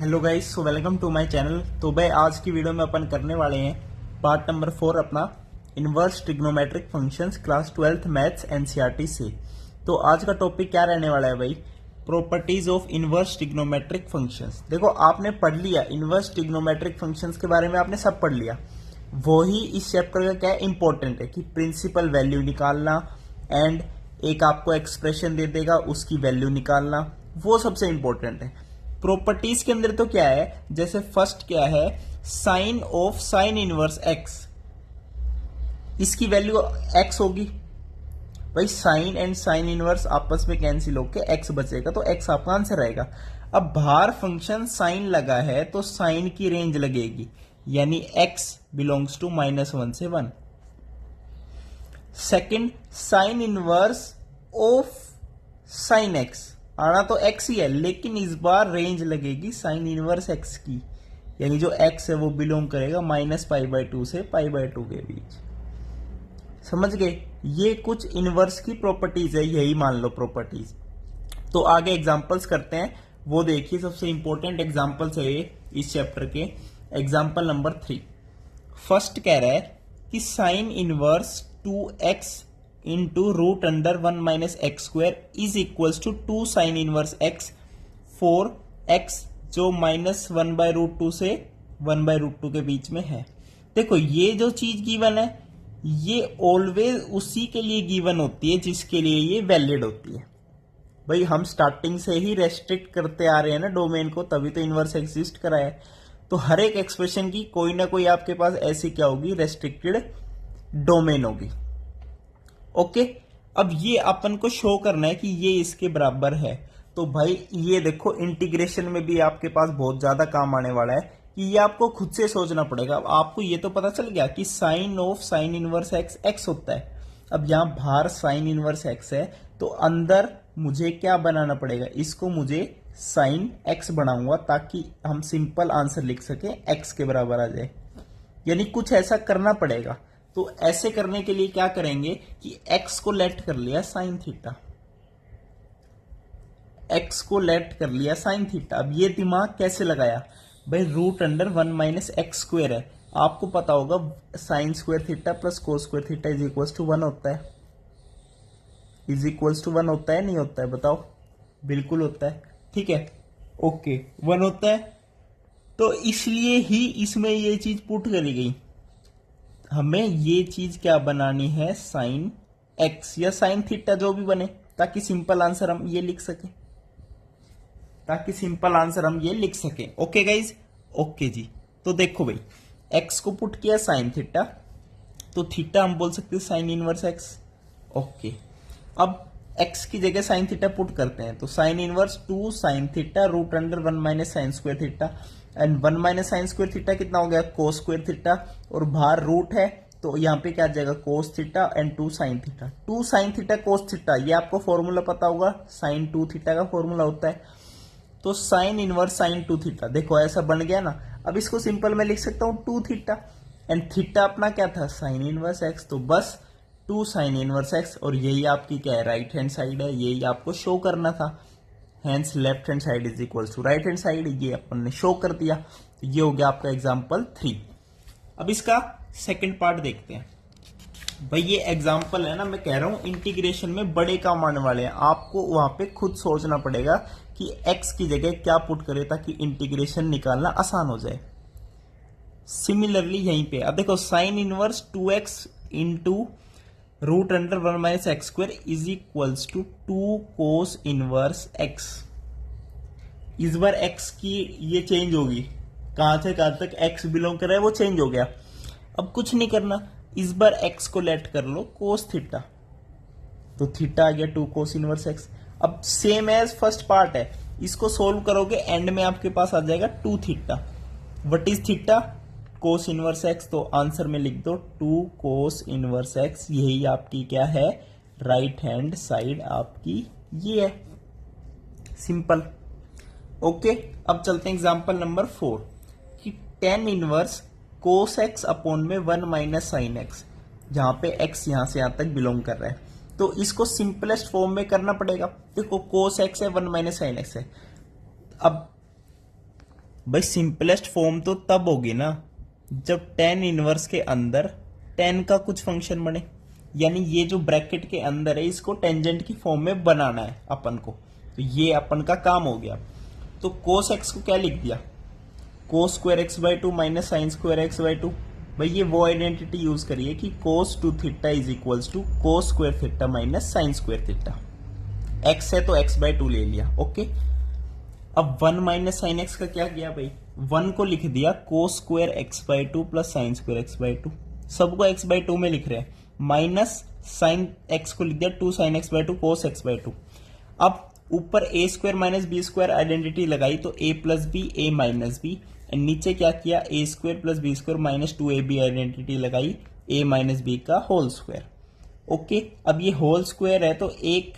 Hello guys, so welcome to my channel. तो भाई आज की वीडियो में अपन करने वाले हैं पार्ट नंबर 4 अपना inverse trigonometric functions class 12th maths NCERT से। तो आज का टॉपिक क्या रहने वाला है भाई? Properties of inverse trigonometric functions. देखो आपने पढ़ लिया इनवर्स ट्रिग्नोमेट्रिक फंक्शंस के बारे में, आपने सब पढ़ लिया। वही इस चैप्टर का क्या है इंपॉर्टेंट है कि प्रिंसिपल वैल्यू निकालना एंड एक आपको एक्सप्रेशन दे देगा उसकी वैल्यू निकालना, वो सबसे इंपॉर्टेंट है। प्रॉपर्टीज के अंदर तो क्या है, जैसे फर्स्ट क्या है, sine of sine inverse x, इसकी वैल्यू एक्स होगी भाई। साइन एंड साइन इनवर्स आपस में कैंसिल होकर एक्स बचेगा, तो एक्स आपका आंसर आएगा। अब बाहर फंक्शन साइन लगा है तो साइन की रेंज लगेगी, यानी एक्स बिलोंग्स टू -1 से 1। Second, sine inverse of sine x, आना तो एक्स ही है लेकिन इस बार रेंज लगेगी साइन इनवर्स एक्स की, यानी जो एक्स है वो बिलोंग करेगा -π/2 से π/2 के बीच। समझ गए? ये कुछ इनवर्स की प्रॉपर्टीज है, यही मान लो प्रॉपर्टीज। तो आगे एग्जांपल्स करते हैं, वो देखिए सबसे इंपॉर्टेंट एग्जांपल्स है ये इस चैप्टर के। एग्जांपल नंबर 3 फर्स्ट कह रहा है कि sine inverse 2x into root under 1 - x² is equals to 2 sine inverse x for x जो -1/√2 से 1/√2 के बीच में है। देखो ये जो चीज गिवन है ये ऑलवेज उसी के लिए गिवन होती है जिसके लिए ये वैलिड होती है। भाई हम स्टार्टिंग से ही रेस्ट्रिक्ट करते आ रहे हैं ना डोमेन को, तभी तो इनवर्स एग्जिस्ट करा है। तो हर एक एक्सप्रेशन की कोई ना कोई आपके पास ऐसी क्या होगी, रेस्ट्रिक्टेड डोमेन होगी। ओके, अब ये अपन को शो करना है कि ये इसके बराबर है। तो भाई ये देखो इंटीग्रेशन में भी आपके पास बहुत ज्यादा काम आने वाला है कि ये आपको खुद से सोचना पड़ेगा। अब आपको ये तो पता चल गया कि sine of sine inverse x x होता है। अब यहां बाहर साइन इनवर्स एक्स है तो अंदर मुझे क्या बनाना पड़ेगा, इसको मुझे साइन एक्स बनाऊंगा ताकि हम सिंपल आंसर लिख सके एक्स के बराबर आ जाए, यानी कुछ ऐसा करना पड़ेगा। तो ऐसे करने के लिए क्या करेंगे कि x को लेट कर लिया साइन थीटा, x को लेट कर लिया साइन थीटा। अब ये दिमाग कैसे लगाया भाई, रूट अंडर 1 - x² है, आपको पता होगा sine square theta plus cos square theta is equals to 1 होता है। इज इक्वल्स टू 1 होता है नहीं होता है बताओ? बिल्कुल होता है, ठीक है, ओके 1 होता है। तो इसलिए ही इसमें ये चीज पुट करी गई। हमें ये चीज क्या बनानी है, साइन एक्स या साइन थीटा जो भी बने, ताकि सिंपल आंसर हम ये लिख सके, ओके गाइज, ओके जी। तो देखो भाई एक्स को पुट किया साइन थीटा, तो थीटा हम बोल सकते हैं साइन इनवर्स एक्स। ओके, अब एक्स की जगह साइन थीटा पुट करते हैं, तो sine inverse 2 sine theta root under 1 - sine square theta and 1 - sine square theta कितना हो गया, कोस स्क्वायर थीटा, और बाहर रूट है तो यहाँ पे क्या आ जाएगा cos theta and 2 sine theta. 2 sine theta cos theta, ये आपको फॉर्मूला पता होगा, साइन 2 थीटा का फॉर्मूला होता है। तो साइन इनवर्स साइन 2 थीटा, देखो ऐसा बन गया ना। अब इसको सिंपल मैं लिख सकता हूँ 2 थीटा एंड थीटा अपना क्या था, साइन इनवर्स एक्स, तो बस 2 साइन इनवर्स एक्स, और यही आपकी क्या है, राइट हैंड साइड है, यही आपको शो करना था। Hence left hand side is equals to right hand side, ये अपन ने शो कर दिया। तो ये हो गया आपका एग्जांपल 3। अब इसका सेकंड पार्ट देखते हैं। भाई ये एग्जांपल है ना, मैं कह रहा हूं इंटीग्रेशन में बड़े काम आने वाले हैं, आपको वहां पे खुद सोचना पड़ेगा कि x की जगह क्या पुट करे ताकि इंटीग्रेशन निकालना आसान हो जाए। सिमिलरली यहीं पे अब देखो sine inverse 2x into root under 1 - x² is equals to 2 cos inverse x। इस बार x की ये चेंज होगी, कहां से कहां तक x बिलोंग कर रहा है वो चेंज हो गया। अब कुछ नहीं करना, इस बार x को लेट कर लो कोस थीटा, तो थीटा आ गया 2 कोस इनवर्स x। अब सेम एज फर्स्ट पार्ट है, इसको सोल्व करोगे एंड में आपके पास आ जाएगा 2 theta. What is theta, cos inverse x, तो आंसर में लिख दो 2 कोस इनवर्स एक्स। यही आपकी क्या है, राइट हैंड साइड आपकी ये है, सिंपल। ओके, अब चलते हैं एग्जांपल नंबर 4 कि tan inverse cos x upon में 1 - साइन एक्स, जहां पे x यहां से यहां तक बिलोंग कर रहा है। तो इसको सिंपलेस्ट फॉर्म में करना पड़ेगा। देखो कोस एक्स है 1 - साइन एक्स है, अब भाई सिंपलेस्ट फॉर्म तो तब होगी ना जब टेन इनवर्स के अंदर टेन का कुछ फंक्शन बने, यानी ये जो ब्रैकेट के अंदर है इसको टेंजेंट की फॉर्म में बनाना है अपन को, तो ये अपन का काम हो गया। तो कोस एक्स को क्या लिख दिया, cos square x by two minus sine square x by two. भाई ये वो आइडेंटिटी यूज करिए कि cos two theta is equals to cos square theta minus sine square theta. X है तो एक्स बाई टू ले लिया, ओके। अब वन माइनस साइन एक्स का क्या किया भाई, वन को लिख दिया cos square x by two plus sign square x by to, सबको एक्स बाई टू में लिख रहे हैं, माइनस साइन एक्स को लिख दिया two sine x by two cos x by two. अब ऊपर A square minus B square identity लगाई तो A plus B A minus B, नीचे क्या किया A square plus B square minus two A B identity लगाई A minus B का whole square, okay. अब ये होल स्क्वायर है तो एक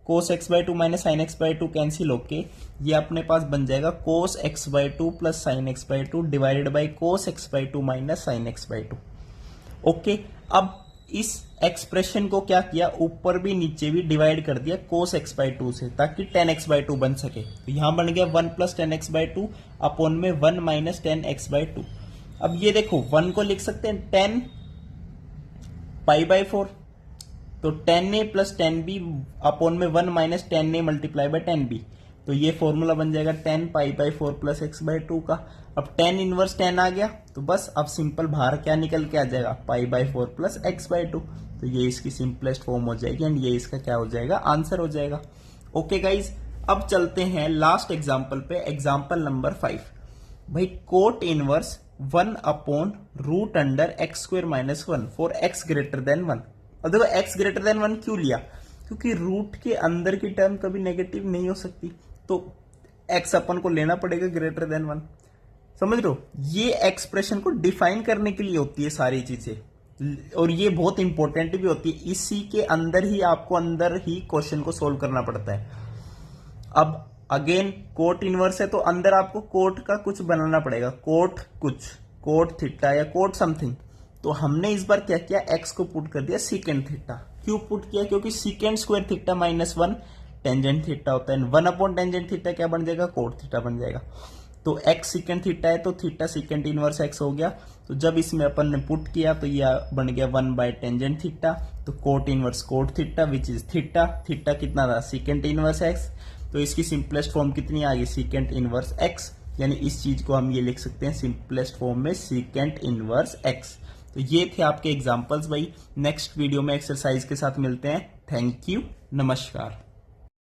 cos x by two minus sine x by two cancel होके ये अपने पास बन जाएगा कोस x by two plus sign x by two divided by cos x by two minus sine x by to, okay. अब इस एक्सप्रेशन को क्या किया, ऊपर भी नीचे भी डिवाइड कर दिया कोस एक्स बाई टू से ताकि टेन एक्स बाई टू बन सके। तो यहां बन गया one plus tan x by two upon में one minus tan x by two. अब ये देखो वन को लिख सकते हैं टेन पाई बाई फोर, तो tan A plus tan B upon में one minus tan A multiply by tan B, तो ये फॉर्मूला बन जाएगा tan pi by four plus x by two का। अब टेन इनवर्स टेन आ गया तो बस अब सिंपल बाहर क्या निकल के आ जाएगा पाई by four plus x by to, तो ये इसकी सिंपलेस्ट फॉर्म हो जाएगी एंड ये इसका क्या हो जाएगा, आंसर हो जाएगा। ओके गाइज, अब चलते हैं लास्ट एग्जाम्पल पे, एग्जाम्पल नंबर 5। भाई cot inverse one upon root under x square minus one for x greater than one. अब देखो एक्स ग्रेटर देन वन क्यों लिया, क्योंकि रूट के अंदर की टर्म कभी नेगेटिव नहीं हो सकती, तो एक्स अपन को लेना पड़ेगा ग्रेटर देन वन। समझ रहे हो, ये एक्सप्रेशन को डिफाइन करने के लिए होती है सारी चीजें, और ये बहुत इंपॉर्टेंट भी होती है। इसी के अंदर ही आपको अंदर ही क्वेश्चन को सोल्व करना पड़ता है। अब अगेन कोट इनवर्स है तो अंदर आपको कोट का कुछ बनाना पड़ेगा, कोट कुछ, कोट थीटा या कोट समथिंग। तो हमने इस बार क्या किया, एक्स को पुट कर दिया सीकेंट थीटा। क्यों पुट किया, क्योंकि secant square theta minus one tangent theta होता है, वन अपॉन टेंजेंट थीटा क्या बन जाएगा, कोट थीटा बन जाएगा। तो एक्स सीकेंट थीटा है तो थीटा सीकेंट इनवर्स एक्स हो गया। तो जब इसमें अपन ने पुट किया तो यह बन गया वन बाय टेंजेंट थीटा, तो cot inverse cot theta which is theta, theta कितना था सीकेंट इनवर्स एक्स, तो इसकी सिंपलेस्ट फॉर्म कितनी आ गई सीकेंट इनवर्स एक्स, यानी इस चीज को हम ये लिख सकते हैं सिंपलेस्ट फॉर्म में सीकेंट इनवर्स एक्स। तो ये थे आपके एग्जांपल्स भाई, नेक्स्ट वीडियो में एक्सरसाइज के साथ मिलते हैं। थैंक यू, नमस्कार।